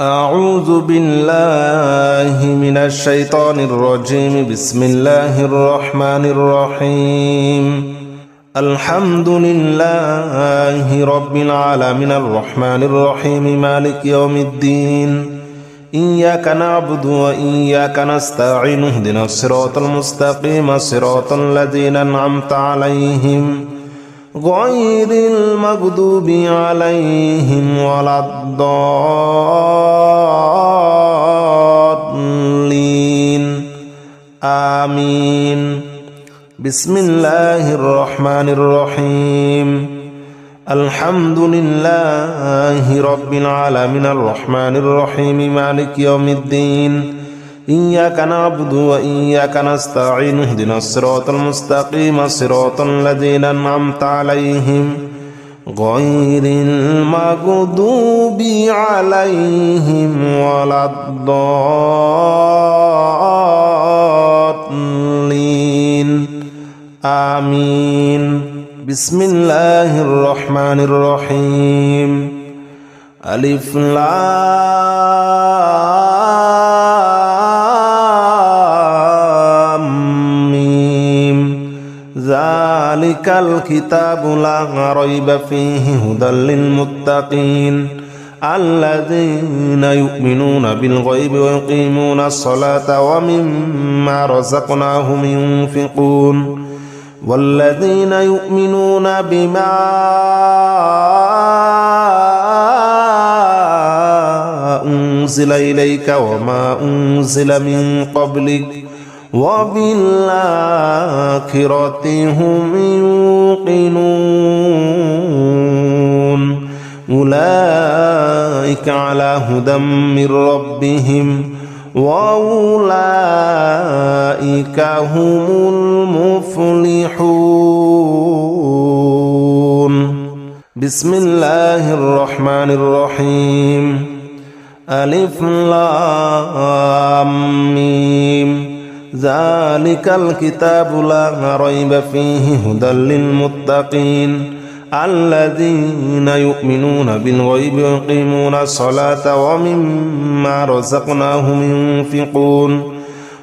أعوذ بالله من الشيطان الرجيم. بسم الله الرحمن الرحيم. الحمد لله رب العالمين الرحمن الرحيم مالك يوم الدين. إياك نعبد وإياك نستعين اهدنا الصراط المستقيم صراط الذين أنعمت عليهم غير المغضوب عليهم ولا الضالين آمين. بسم الله الرحمن الرحيم. الحمد لله رب العالمين الرحمن الرحيم مالك يوم الدين. إياك نعبد وإياك نستعين اهدنا الصراط المستقيم صراط الذين أنعمت عليهم غير المغضوب عليهم ولا الضالين آمين. بسم الله الرحمن الرحيم. ألف لام ميم. ذلك الكتاب لا ريب فيه هدى للمتقين الذين يؤمنون بالغيب ويقيمون الصلاة ومما رزقناهم ينفقون والذين يؤمنون بما أنزل إليك وما أنزل من قبلك وبالآخرة هم يوقنون أولئك على هدى من ربهم وأولئك هم المفلحون. بسم الله الرحمن الرحيم. ألف لام ميم. ذلك الكتاب لا ريب فيه هدى للمتقين الذين يؤمنون بالغيب ويقيمون الصلاة ومما رزقناهم ينفقون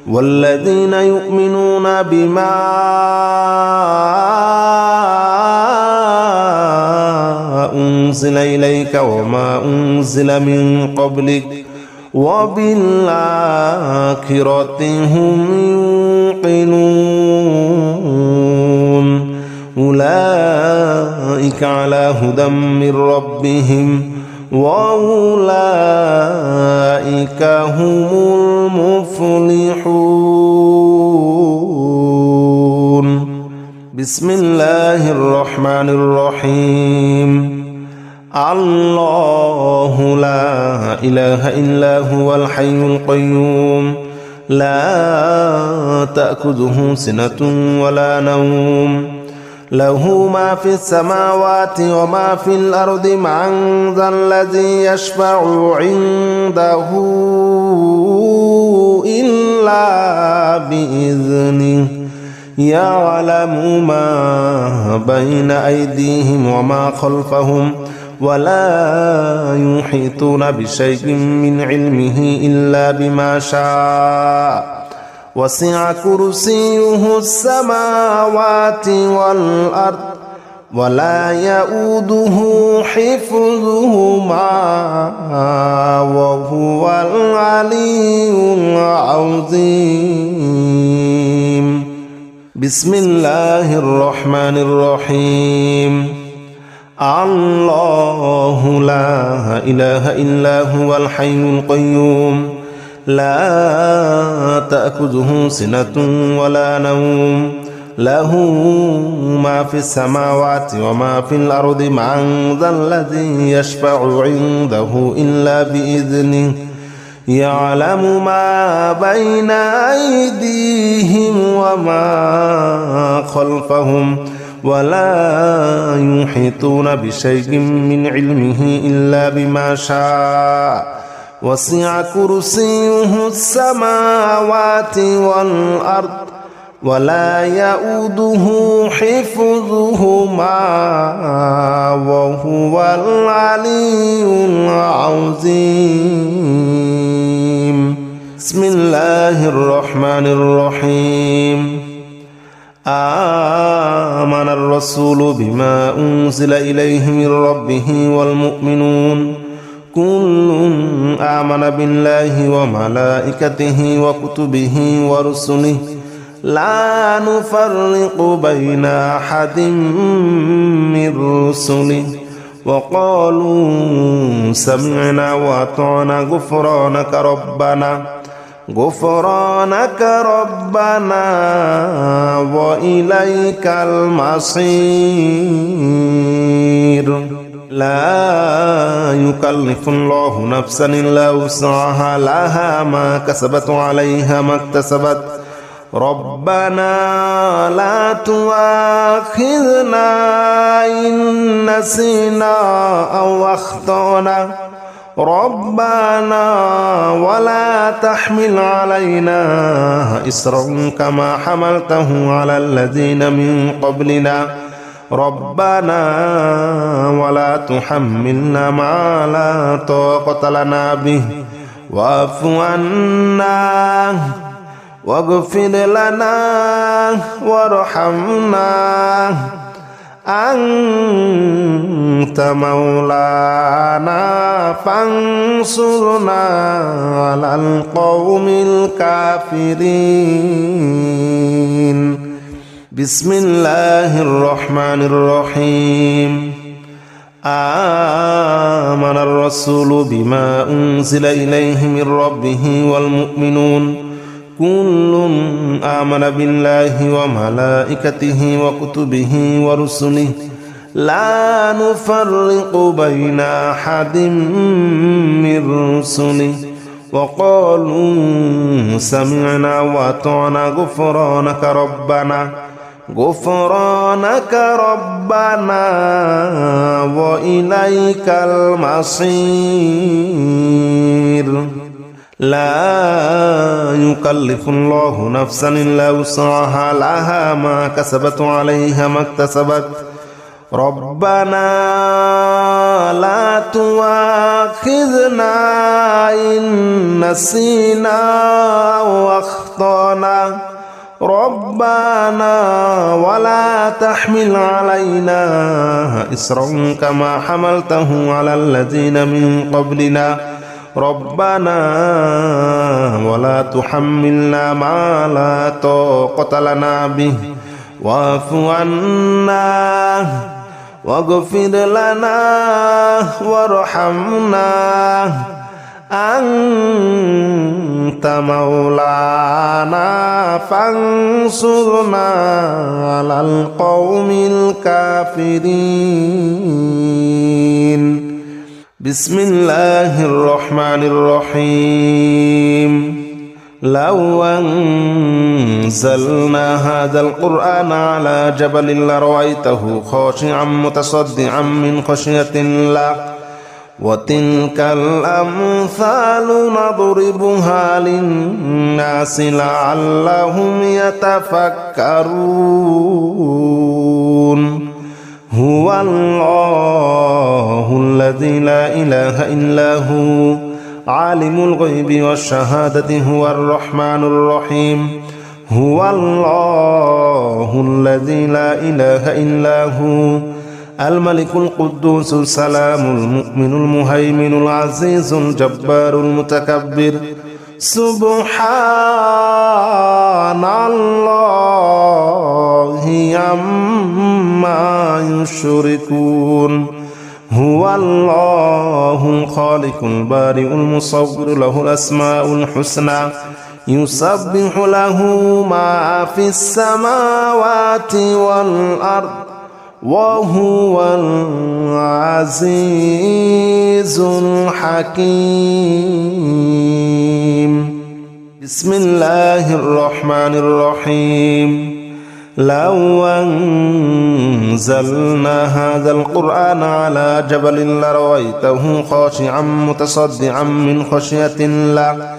والذين يؤمنون بما أنزل إليك وما أنزل من قبلك وبالآخرة هم يوقنون أولئك على هدى من ربهم وأولئك هم المفلحون. بسم الله الرحمن الرحيم. الله لا إله إلا هو الحي القيوم لا تأخذه سنة ولا نوم له ما في السماوات وما في الأرض من ذا الذي يشفع عنده إلا بإذنه يعلم ما بين أيديهم وما خلفهم ولا يحيطون بشيء من علمه إلا بما شاء وسع كرسيه السماوات والأرض ولا يؤوده حفظهما وهو العلي العظيم. بسم الله الرحمن الرحيم. الله لا إله إلا هو الحي القيوم لا تأخذه سنة ولا نوم له ما في السماوات وما في الأرض من ذا الذي يشفع عنده إلا بإذنه يعلم ما بين أيديهم وما خلفهم ولا يحيطون بشيء من علمه إلا بما شاء وسع كرسيه السماوات والأرض ولا يؤوده حفظهما وهو العلي العظيم. بسم الله الرحمن الرحيم. آمن الرسول بما أنزل إليه من ربه والمؤمنون كل آمن بالله وملائكته وكتبه ورسله لا نفرق بين أحد من رسله وقالوا سمعنا وأطعنا غفرانك ربنا وإليك المصير. لا يكلف الله نفسا إلا وسعها لها ما كسبت وعليها ما اكتسبت ربنا لا تؤاخذنا إن نسينا أو أخطأنا ربنا ولا تحمل علينا إصرا كما حملته على الذين من قبلنا ربنا ولا تحملنا ما لا طاقة لنا به واعف عنا واغفر لنا وارحمنا أنت مولانا فانصرنا على القوم الكافرين. بسم الله الرحمن الرحيم. آمن الرسول بما أنزل إليه من ربه والمؤمنون كل آمن بالله وملائكته وكتبه ورسله لا نفرق بين أحد من رسله وقالوا سمعنا وأطعنا غفرانك ربنا وإليك المصير. لا يكلف الله نفسا إلا وسعها لها ما كسبت وعليها ما اكتسبت ربنا لا تؤاخذنا إن نسينا أو أخطأنا ربنا ولا تحمل علينا إصرا كما حملته على الذين من قبلنا ربنا ولا تحملنا ما لا طاقة لنا به واعف عنا واغفر لنا وارحمنا أنت مولانا فانصرنا على القوم الكافرين. بسم الله الرحمن الرحيم. لو أنزلنا هذا القرآن على جبل لرأيته خاشعا متصدعا من خشية الله وتلك الأمثال نضربها للناس لعلهم يتفكرون. هو الله الذي لا إله إلا هو عالم الغيب والشهادة هو الرحمن الرحيم. هو الله الذي لا إله إلا هو الملك القدوس السلام المؤمن المهيمن العزيز الجبار المتكبر. سبحان الله عما يشركون. هو الله الخالق البارئ المصور له الأسماء الحسنى يسبح له ما في السماوات والأرض وهو العزيز الحكيم. بسم الله الرحمن الرحيم. لو أنزلنا هذا القرآن على جبل لرأيته خاشعا متصدعا من خشية الله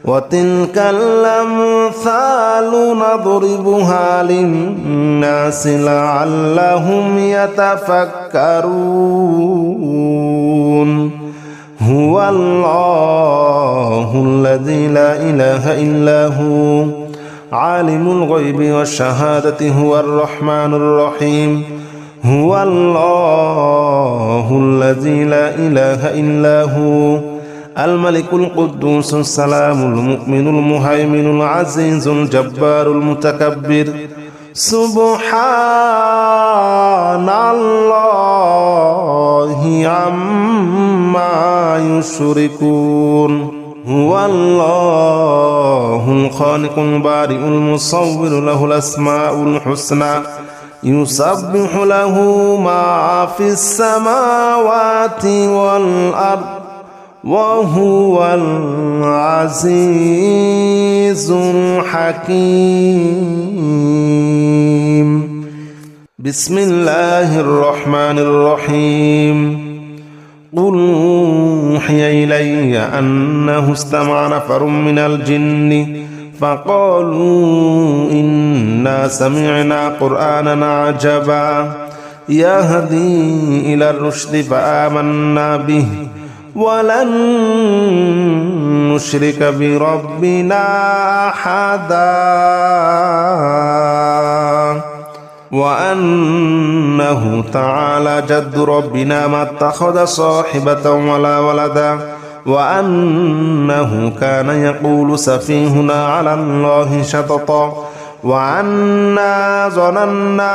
وتلك الأمثال نضربها للناس لعلهم يتفكرون هو الله الذي لا إله إلا هو عالم الغيب والشهادة هو الرحمن الرحيم هو الله الذي لا إله إلا هو الملك القدوس السلام المؤمن المهيمن العزيز الجبار المتكبر سبحان الله عما يشركون هو الله الخالق البارئ المصور له الأسماء الحسنى يسبح له ما في السماوات والأرض وهو العزيز الحكيم بسم الله الرحمن الرحيم قل أوحي إلي أنه استمع نفر من الجن فقالوا إنا سمعنا قرآنا عجبا يهدي إلى الرشد فآمنا به ولن نشرك بربنا أحدا وأنه تعالى جد ربنا ما اتخذ صاحبة ولا ولدا وأنه كان يقول سفيهنا على الله شططا وأنا ظننا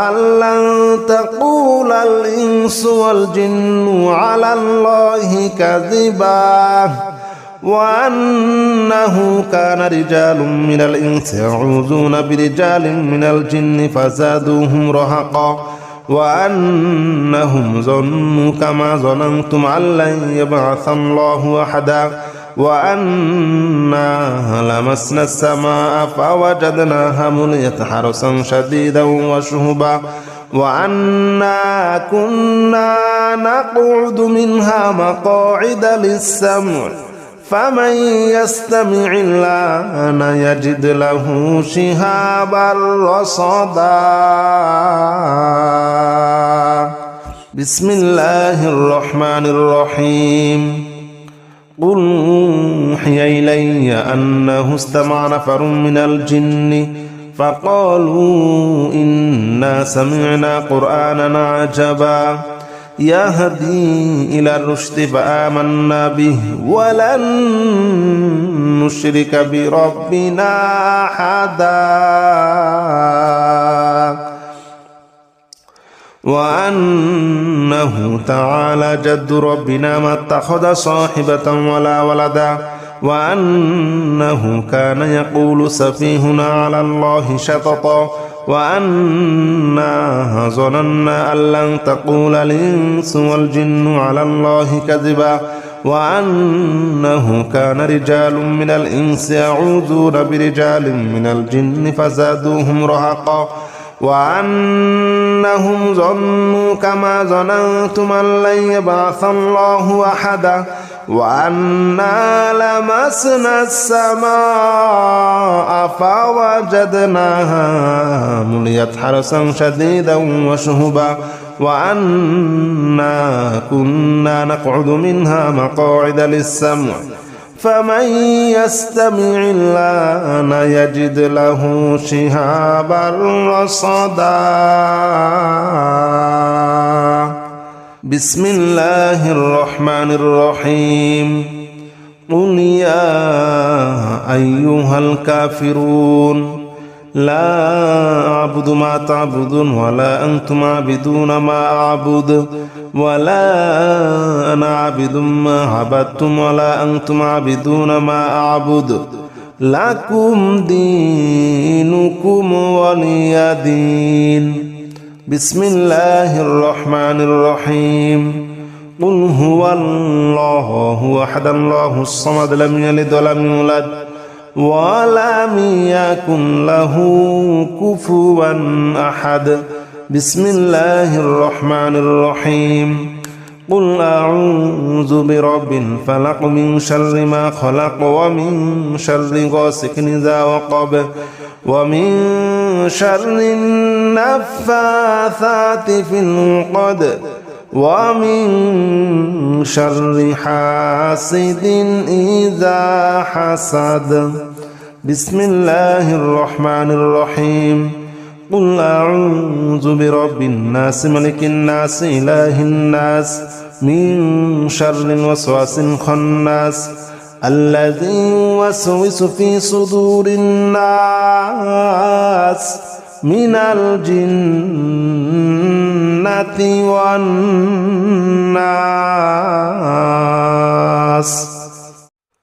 أن لن تقول الإنس والجن على الله كذبا وأنه كان رجال من الإنس يعوذون برجال من الجن فزادوهم رهقا وأنهم ظنوا كما ظننتم أن لن يبعث الله أحدا وأنا لمسنا السماء فوجدناها مليت حرسا شديدا وشهبا وأنا كنا نقعد منها مقاعد للسمع فمن يستمع الآن يجد له شهابا رصدا بسم الله الرحمن الرحيم قل أوحي إلي أنه استمع نفر من الجن فقالوا إنا سمعنا قرآنا عجبا يهدي إلى الرشد فآمنا به ولن نشرك بربنا أحدا وأنه تعالى جد ربنا ما اتخذ صاحبة ولا ولدا وأنه كان يقول سفيهنا على الله شططا وأنا ظننا أن لن تقول الإنس والجن على الله كذبا وأنه كان رجال من الإنس يعوذون برجال من الجن فزادوهم رهقا وأنهم ظنوا كما ظننتم أن لن يبعث الله أحدا وأنا لمسنا السماء فوجدناها مليت حرسا شديدا وشهبا وأنا كنا نقعد منها مقاعد للسمع فمن يستمع الآن يجد له شهابا رصدا بسم الله الرحمن الرحيم قل يا أيها الكافرون لا أعبد ما تعبدون ولا أنتم عابدون ما أعبد ولا أنا عابد ما عبدتم ولا أنتم عابدون ما أعبد لكم دينكم ولي دين بسم الله الرحمن الرحيم قل هو الله أحد الله الصمد لم يلد ولم يولد ولم يكن له كفوا أحد بسم الله الرحمن الرحيم قل أعوذ برب الفلق من شر ما خلق ومن شر غاسق إذا وقب ومن شر النفاثات في العقد ومن شر حاسد إذا حسد بسم الله الرحمن الرحيم قل أعوذ برب الناس ملك الناس إله الناس من شر الوسواس الخناس الذي يوسوس في صدور الناس من الجنة والناس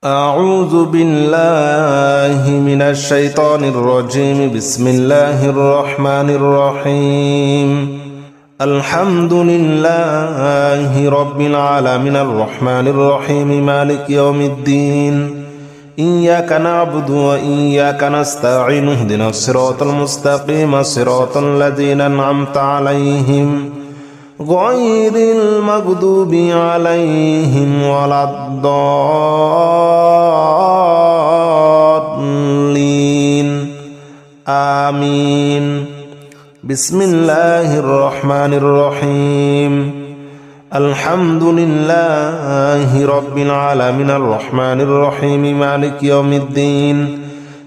أعوذ بالله من الشيطان الرجيم بسم الله الرحمن الرحيم الحمد لله رب العالمين الرحمن الرحيم مالك يوم الدين إياك نعبد وإياك نستعين اهدنا الصراط المستقيم صراط الذين أنعمت عليهم غير المغضوب عليهم ولا الضالين آمين بسم الله الرحمن الرحيم الحمد لله رب العالمين الرحمن الرحيم مالك يوم الدين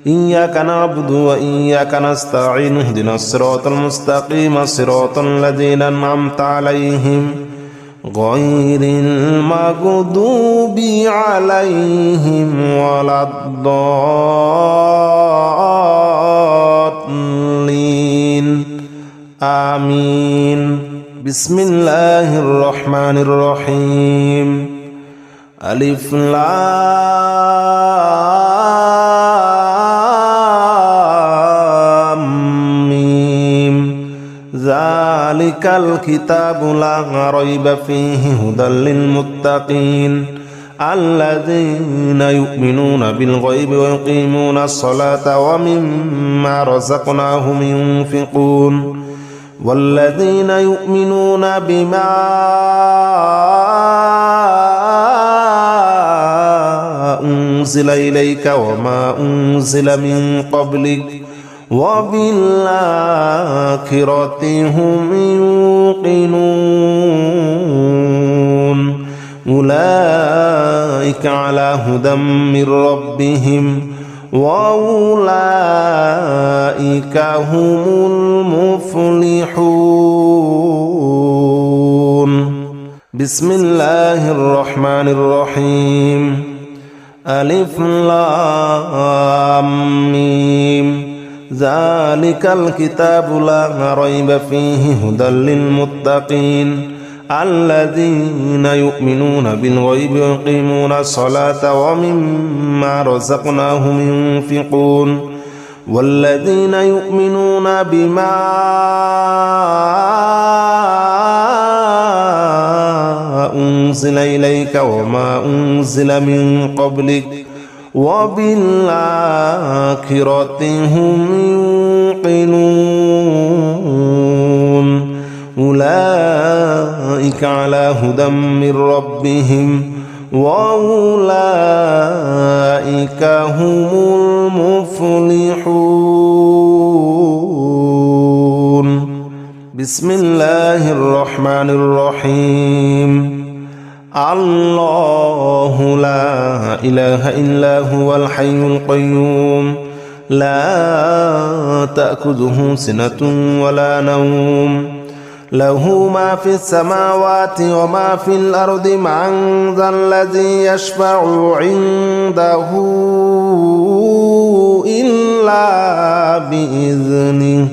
إياك نعبد وإياك نستعين اهدنا الصراط المستقيم صراط الذين أنعمت عليهم غير المغضوب عليهم ولا الضالين آمين بسم الله الرحمن الرحيم ألف لام ميم ذلك الكتاب لا ريب فيه هدى للمتقين الذين يؤمنون بالغيب ويقيمون الصلاة ومما رزقناهم ينفقون والذين يؤمنون بما أنزل إليك وما أنزل من قبلك وبالآخرة هم يوقنون أولئك على هدى من ربهم وأولئك هم المفلحون بسم الله الرحمن الرحيم ألف لام ميم ذلك الكتاب لا ريب فيه هدى للمتقين الذين يؤمنون بالغيب ويقيمون الصلاة ومما رزقناهم ينفقون والذين يؤمنون بما أنزل إليك وما أنزل من قبلك وبالآخرة هم يوقنون أولئك على هدى من ربهم وأولئك هم المفلحون بسم الله الرحمن الرحيم الله لا إله إلا هو الحي القيوم لا تأخذه سنة ولا نوم له ما في السماوات وما في الأرض من ذا الذي يشفع عنده إلا بإذنه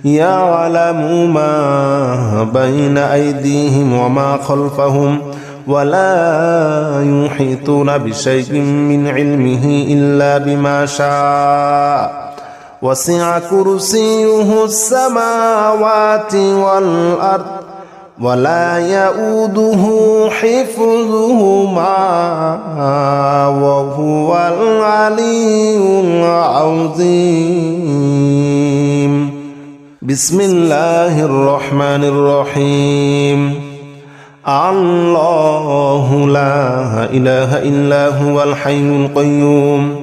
يعلم ما بين أيديهم وما خلفهم ولا يحيطون بشيء من علمه إلا بما شاء وسع كرسيه السماوات والأرض ولا يؤوده حفظهما وهو العلي العظيم بسم الله الرحمن الرحيم الله لا إله إلا هو الحي القيوم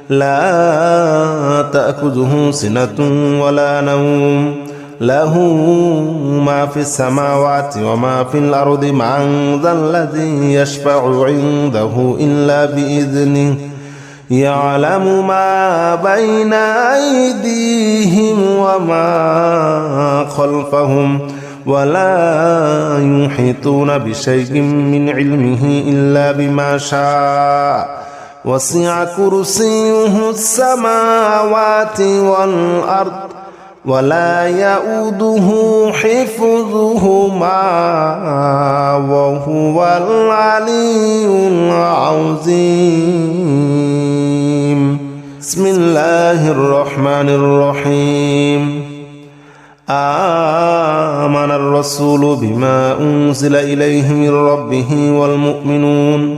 لا تأخذه سنة ولا نوم له ما في السماوات وما في الأرض من ذا الذي يشفع عنده إلا بإذنه يعلم ما بين أيديهم وما خلفهم ولا يحيطون بشيء من علمه إلا بما شاء وسع كرسيه السماوات والأرض ولا يؤوده حفظهما وهو العلي العظيم بسم الله الرحمن الرحيم آمن الرسول بما أنزل إليه من ربه والمؤمنون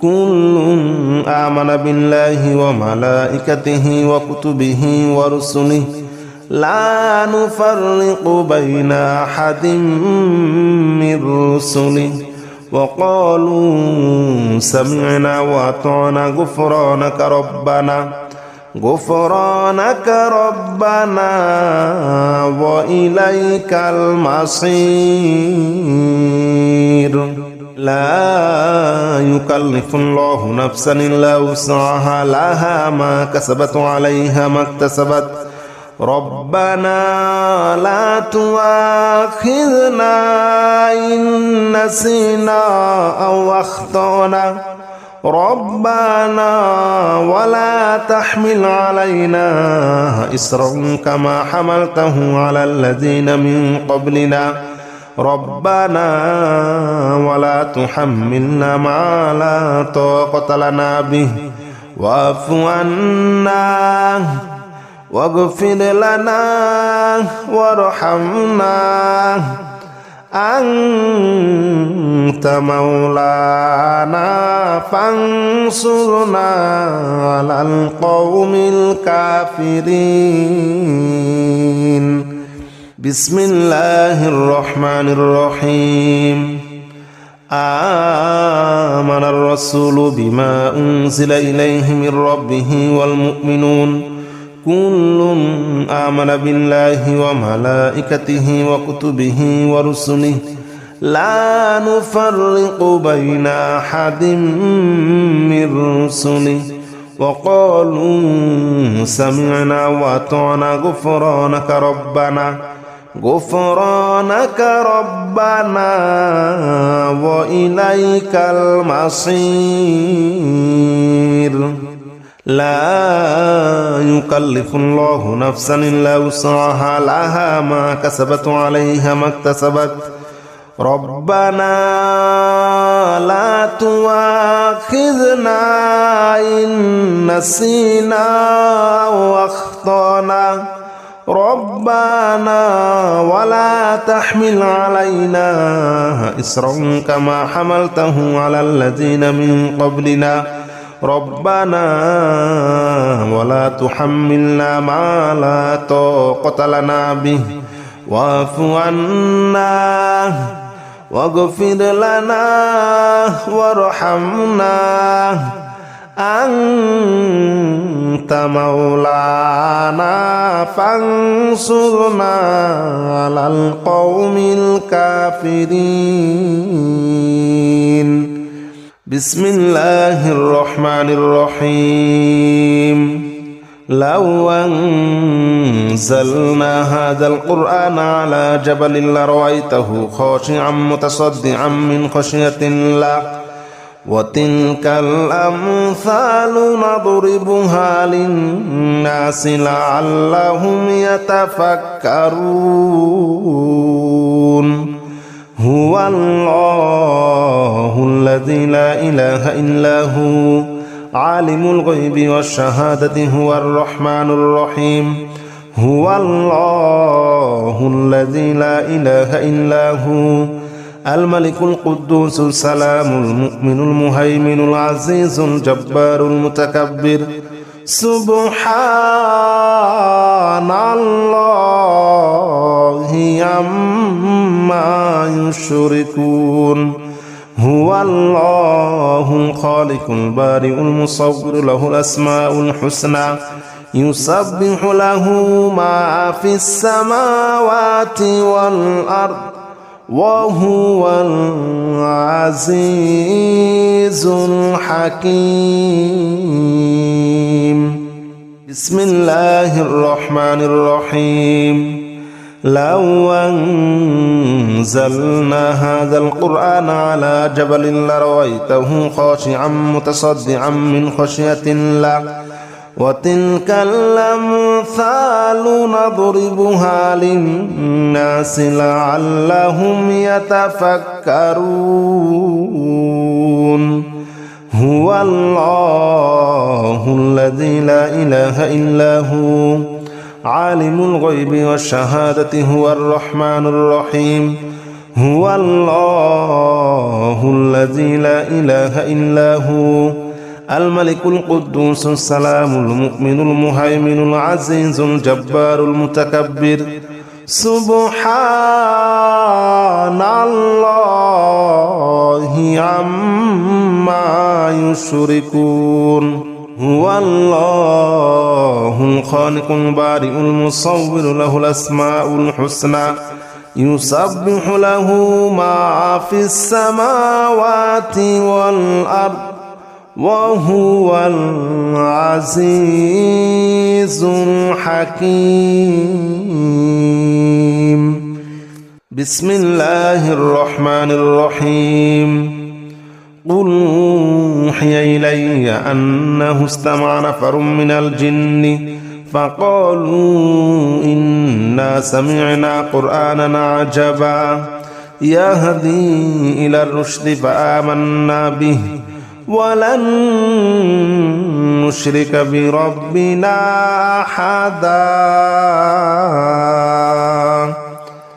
كل آمن بالله وملائكته وكتبه ورسله لا نفرق بين أحد من رسله وقالوا سمعنا وأطعنا غفرانك ربنا وإليك المصير لا يكلف الله نفسا إلا وسعها لها ما كسبت عليها ما اكتسبت ربنا لا تؤاخذنا إن نسينا أو أخطأنا ربنا ولا تحمل علينا إصرا كما حملته على الذين من قبلنا ربنا ولا تحملنا ما لا طاقة لنا به واعف عنا واغفر لنا وارحمنا أنت مولانا فانصرنا على القوم الكافرين بسم الله الرحمن الرحيم آمن الرسول بما أنزل إليه من ربه والمؤمنون كل آمن بالله وملائكته وكتبه ورسله لا نفرق بين أحد من رسله وقالوا سمعنا وأطعنا غفرانك ربنا وإليك المصير لا يكلف الله نفسا إلا وسعها لها ما كسبت عليها ما اكتسبت ربنا لا تؤاخذنا إن نسينا أو أخطأنا ربنا ولا تحمل علينا إصرا كما حملته على الذين من قبلنا ربنا ولا تحملنا ما لا طاقة لنا به واعف عنا واغفر لنا وارحمنا أنت مولانا فانصرنا على القوم الكافرين بسم الله الرحمن الرحيم لو أنزلنا هذا القرآن على جبل لرأيته خاشعا متصدعا من خشية الله وتلك الأمثال نضربها للناس لعلهم يتفكرون هو الله الذي لا إله إلا هو عالم الغيب والشهادة هو الرحمن الرحيم هو الله الذي لا إله إلا هو الملك القدوس السلام المؤمن المهيمن العزيز الجبار المتكبر سبحان الله عما يشركون هو الله الخالق البارئ المصور له الأسماء الحسنى يسبح له ما في السماوات والأرض وهو العزيز الحكيم بسم الله الرحمن الرحيم لو أنزلنا هذا القرآن على جبل لرأيته خاشعا متصدعا من خشية الله وتلك الأمثال نضربها للناس لعلهم يتفكرون هو الله الذي لا إله إلا هو عالم الغيب والشهادة هو الرحمن الرحيم هو الله الذي لا إله إلا هو الملك القدوس السلام المؤمن المهيمن العزيز الجبار المتكبر سبحان الله عما يشركون هو الله الخالق البارئ المصور له الأسماء الحسنى يسبح له ما في السماوات والأرض وهو العزيز الحكيم بسم الله الرحمن الرحيم قل أوحي إلي أنه استمع نفر من الجن فقالوا إنا سمعنا قرآنا عجبا يهدي إلى الرشد فآمنا به ولن نشرك بربنا أحدا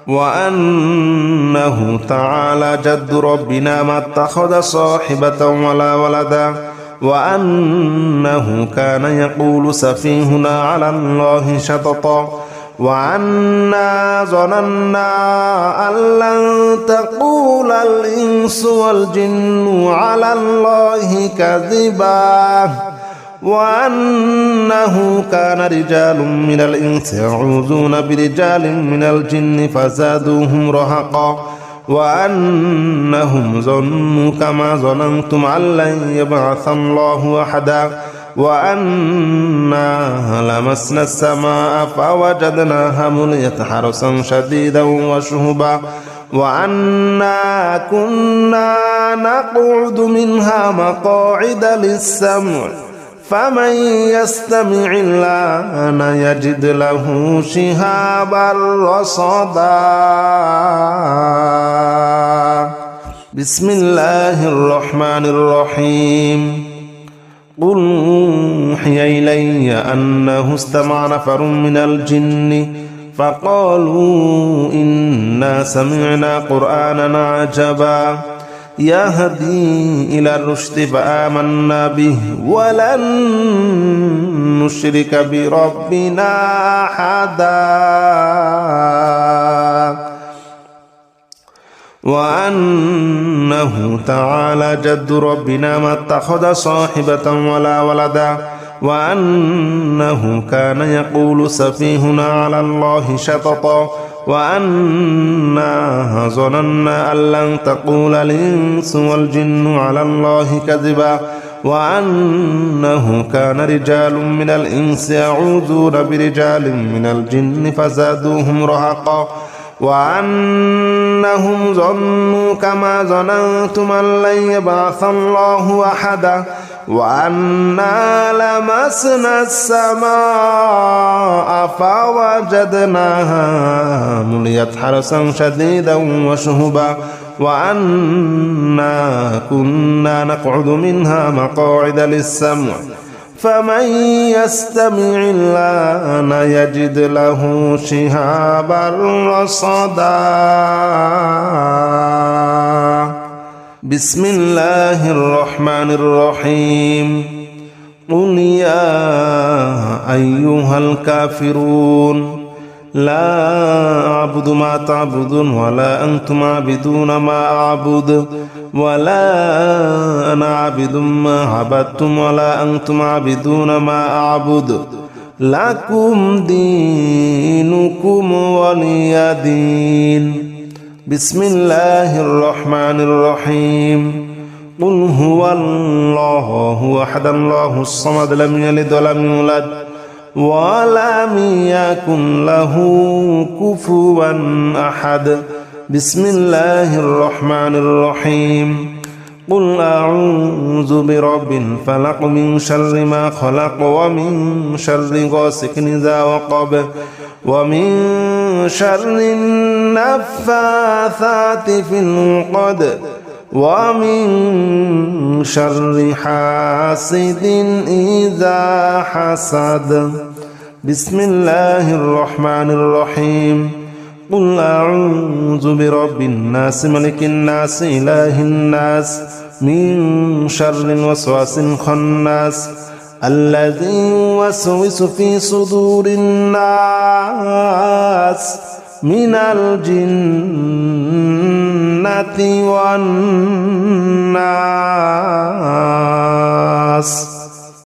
وأنه تعالى جد ربنا ما اتخذ صاحبة ولا ولدا وأنه كان يقول سفيهنا على الله شططا وأنا ظننا أن لن تقول الإنس والجن على الله كذبا وأنه كان رجال من الإنس يعوذون برجال من الجن فزادوهم رهقا وأنهم ظنوا كما ظننتم أن لن يبعث الله أحدا وأنا لمسنا السماء فوجدناها مليت حرسا شديدا وشهبا وأنا كنا نقعد منها مقاعد للسمع فمن يستمع الآن يجد له شهابا رصدا بسم الله الرحمن الرحيم قل أوحي إلي أنه استمع نفر من الجن فقالوا إنا سمعنا قرآنا عجبا يهدي إلى الرشد فآمنا به ولن نشرك بربنا أحدا وأنه تعالى جد ربنا ما اتخذ صاحبة ولا ولدا وأنه كان يقول سفيهنا على الله شططا وأنا ظننا أن لن تقول الإنس والجن على الله كذبا وأنه كان رجال من الإنس يعوذون برجال من الجن فزادوهم رهقا وأنهم ظنوا كما ظننتم أن لن يبعث الله أحدا وأنا لمسنا السماء فوجدناها مليت حرسا شديدا وشهبا وأنا كنا نقعد منها مقاعد للسمع فمن يستمع الآن يجد له شهابا رصدا بسم الله الرحمن الرحيم قل يا أيها الكافرون لا أعبد ما تعبدون ولا أنتم عابدون ما أعبد ولا أنا عابد ما عبدتم ولا أنتم عابدون ما أعبد لكم دينكم ولي دين بسم الله الرحمن الرحيم قل هو الله أحد الله الصمد لم يلد ولم يولد ولم يكن له كفوا أحد بسم الله الرحمن الرحيم قل أعوذ برب الفلق من شر ما خلق ومن شر غاسق إذا وقب ومن شر النفاثات في العقد ومن شر حاسد إذا حسد بسم الله الرحمن الرحيم قل أعوذ برب الناس ملك الناس إله الناس من شر الوسواس الخناس الذي يوسوس في صدور الناس من الجنة والناس